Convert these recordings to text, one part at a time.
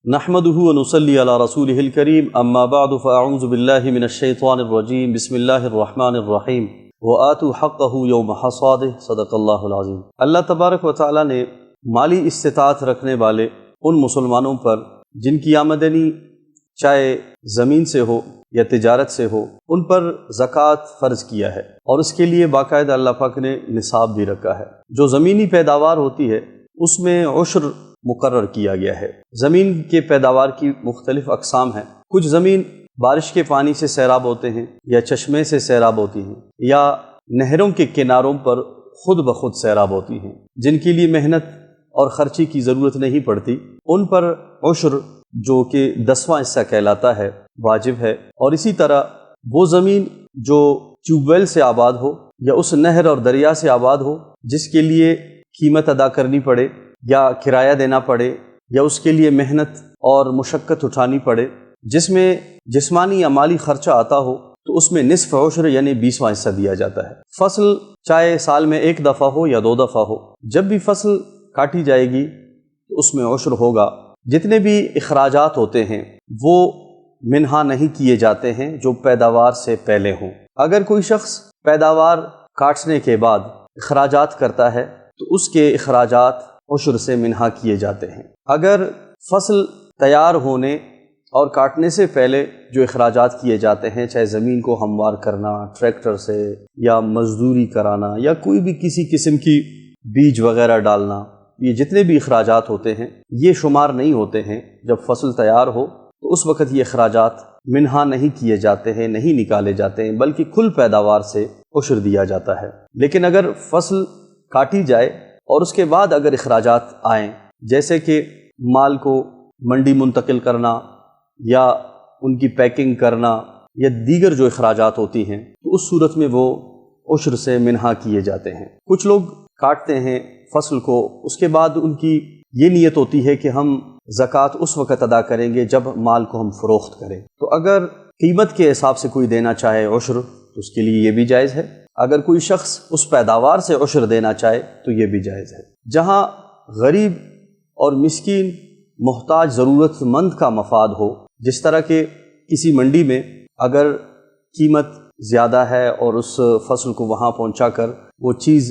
نحمده ونصلي على رسوله الكريم اما بعد فاعوذ بالله من الشيطان الرجيم بسم الله الرحمن الرحيم وآتوا حقه يوم حصاده صدق اللہ العظیم۔ اللہ تبارک و تعالیٰ نے مالی استطاعت رکھنے والے ان مسلمانوں پر جن کی آمدنی چاہے زمین سے ہو یا تجارت سے ہو، ان پر زکوٰۃ فرض کیا ہے، اور اس کے لیے باقاعدہ اللہ پاک نے نصاب بھی رکھا ہے۔ جو زمینی پیداوار ہوتی ہے اس میں عشر مقرر کیا گیا ہے۔ زمین کے پیداوار کی مختلف اقسام ہیں۔ کچھ زمین بارش کے پانی سے سیراب ہوتے ہیں یا چشمے سے سیراب ہوتی ہیں یا نہروں کے کناروں پر خود بخود سیراب ہوتی ہیں، جن کے لیے محنت اور خرچی کی ضرورت نہیں پڑتی، ان پر عشر جو کہ 10واں حصہ کہلاتا ہے واجب ہے۔ اور اسی طرح وہ زمین جو ٹیوب ویل سے آباد ہو یا اس نہر اور دریا سے آباد ہو جس کے لیے قیمت ادا کرنی پڑے یا کرایہ دینا پڑے یا اس کے لیے محنت اور مشقت اٹھانی پڑے، جس میں جسمانی یا مالی خرچہ آتا ہو، تو اس میں نصف عشر یعنی 20واں حصہ دیا جاتا ہے۔ فصل چاہے سال میں ایک دفعہ ہو یا 2 دفعہ ہو، جب بھی فصل کاٹی جائے گی تو اس میں عشر ہوگا۔ جتنے بھی اخراجات ہوتے ہیں وہ منہا نہیں کیے جاتے ہیں جو پیداوار سے پہلے ہوں۔ اگر کوئی شخص پیداوار کاٹنے کے بعد اخراجات کرتا ہے تو اس کے اخراجات عشر سے منہا کیے جاتے ہیں۔ اگر فصل تیار ہونے اور کاٹنے سے پہلے جو اخراجات کیے جاتے ہیں، چاہے زمین کو ہموار کرنا ٹریکٹر سے یا مزدوری کرانا یا کوئی بھی کسی قسم کی بیج وغیرہ ڈالنا، یہ جتنے بھی اخراجات ہوتے ہیں یہ شمار نہیں ہوتے ہیں۔ جب فصل تیار ہو تو اس وقت یہ اخراجات منہا نہیں کیے جاتے ہیں، نہیں نکالے جاتے ہیں، بلکہ کل پیداوار سے عشر دیا جاتا ہے۔ لیکن اگر فصل کاٹی جائے اور اس کے بعد اگر اخراجات آئیں، جیسے کہ مال کو منڈی منتقل کرنا یا ان کی پیکنگ کرنا یا دیگر جو اخراجات ہوتی ہیں، تو اس صورت میں وہ عشر سے منہا کیے جاتے ہیں۔ کچھ لوگ کاٹتے ہیں فصل کو، اس کے بعد ان کی یہ نیت ہوتی ہے کہ ہم زکوٰۃ اس وقت ادا کریں گے جب مال کو ہم فروخت کریں، تو اگر قیمت کے حساب سے کوئی دینا چاہے عشر تو اس کے لیے یہ بھی جائز ہے۔ اگر کوئی شخص اس پیداوار سے عشر دینا چاہے تو یہ بھی جائز ہے۔ جہاں غریب اور مسکین محتاج ضرورت مند کا مفاد ہو، جس طرح کہ کسی منڈی میں اگر قیمت زیادہ ہے اور اس فصل کو وہاں پہنچا کر وہ چیز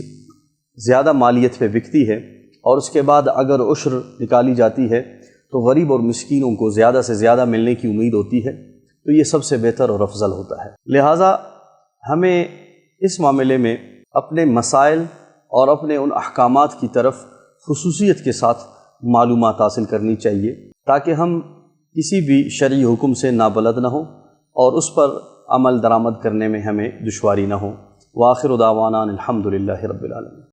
زیادہ مالیت پہ بکتی ہے اور اس کے بعد اگر عشر نکالی جاتی ہے تو غریب اور مسکینوں کو زیادہ سے زیادہ ملنے کی امید ہوتی ہے، تو یہ سب سے بہتر اور افضل ہوتا ہے۔ لہٰذا ہمیں اس معاملے میں اپنے مسائل اور اپنے ان احکامات کی طرف خصوصیت کے ساتھ معلومات حاصل کرنی چاہیے تاکہ ہم کسی بھی شرعی حکم سے نابلد نہ ہوں اور اس پر عمل درآمد کرنے میں ہمیں دشواری نہ ہو۔ وآخر دعوانا الحمد للہ رب العالمین۔